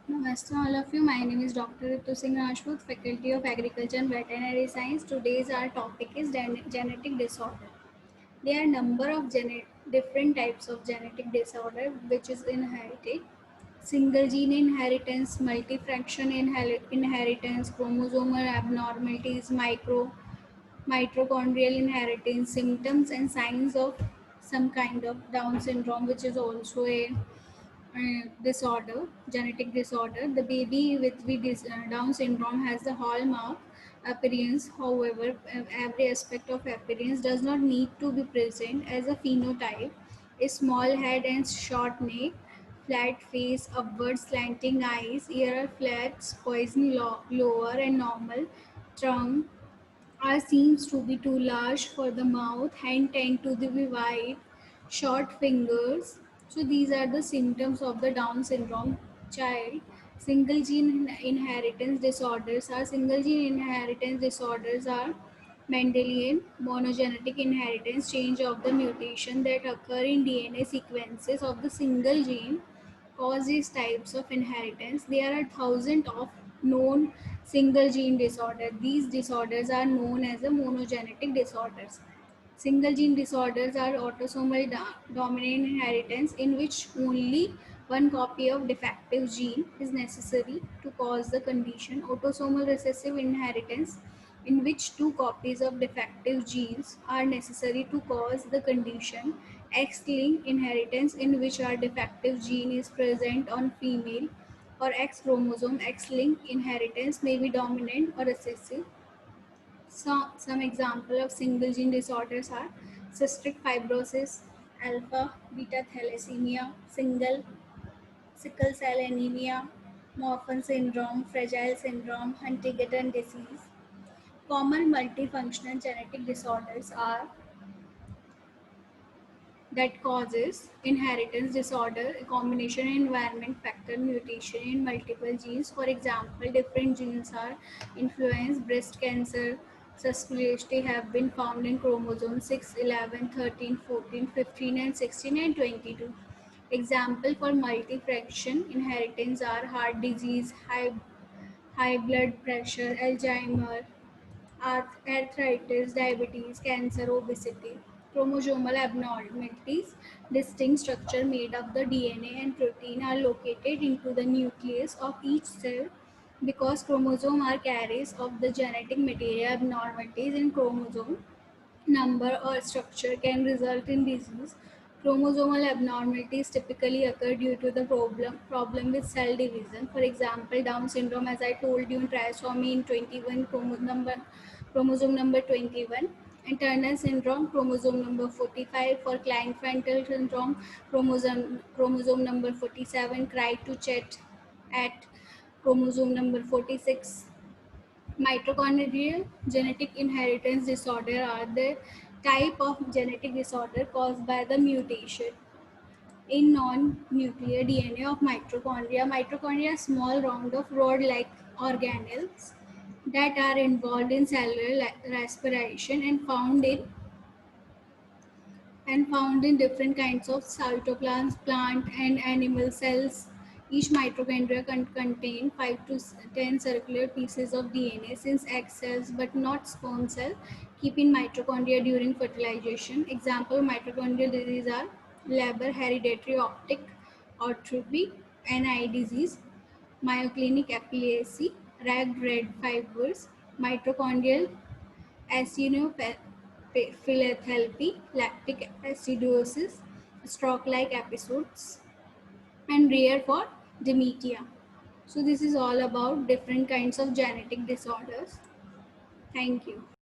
Namaste all of you. My name is Dr. Ritu Singh Rajput, Faculty of Agriculture and Veterinary Science. Today's our topic is genetic disorder. There are number of different types of genetic disorder which is inherited. Single gene inheritance, multifraction inheritance, chromosomal abnormalities, mitochondrial inheritance, symptoms and signs of some kind of Down syndrome, which is also a disorder, genetic disorder. The baby with Down syndrome has the hallmark appearance. However, every aspect of appearance does not need to be present as a phenotype. A small head and short neck, flat face, upward slanting eyes, ear flat, poison lower and normal tongue are seems to be too large for the mouth, hand tend to be wide, short fingers. So these are the symptoms of the Down syndrome child. Single gene inheritance disorders are Mendelian monogenetic inheritance, change of the mutation that occur in DNA sequences of the single gene cause these types of inheritance. There are thousands of known single gene disorders. These disorders are known as the monogenetic disorders. Single gene disorders are autosomal dominant inheritance in which only one copy of defective gene is necessary to cause the condition. Autosomal recessive inheritance in which two copies of defective genes are necessary to cause the condition. X-linked inheritance in which a defective gene is present on female or X chromosome. X-linked inheritance may be dominant or recessive. Some example of single gene disorders are cystic fibrosis, alpha beta thalassemia, sickle cell anemia, Marfan syndrome, Fragile syndrome, Huntington disease. Common multifunctional genetic disorders are that causes inheritance disorder, a combination environment factor mutation in multiple genes. For example, different genes are influence breast cancer susceptibility have been found in chromosomes 6, 11, 13, 14, 15, and 16 and 22. Example for multifraction inheritance are heart disease, high blood pressure, Alzheimer, arthritis, diabetes, cancer, obesity. Chromosomal abnormalities, distinct structure made of the DNA and protein are located into the nucleus of each cell because chromosomes are carriers of the genetic material. Abnormalities in chromosome number or structure can result in disease. Chromosomal abnormalities typically occur due to the problem with cell division. For example, Down syndrome, as I told you, in trisomy in 21 chromosome number 21. And Turner syndrome, chromosome number 45. For Klinefelter syndrome, chromosome number 47. Cry-to-Chet at chromosome number 46. Mitochondrial genetic inheritance disorder are the type of genetic disorder caused by the mutation in non-nuclear DNA of mitochondria. Mitochondria are small round of rod-like organelles that are involved in cellular respiration and found in different kinds of cytoplasms, plant and animal cells. Each mitochondria contain 5 to 10 circular pieces of DNA. Since egg cells but not sperm cell keep in mitochondria during fertilization. Example of mitochondrial disease are Leber hereditary optic atrophy, NI disease, myoclonic epilepsy, ragged red fibers, mitochondrial eosinophilotherapy, lactic acidosis, stroke-like episodes, and rare for dementia. So this is all about different kinds of genetic disorders. Thank you.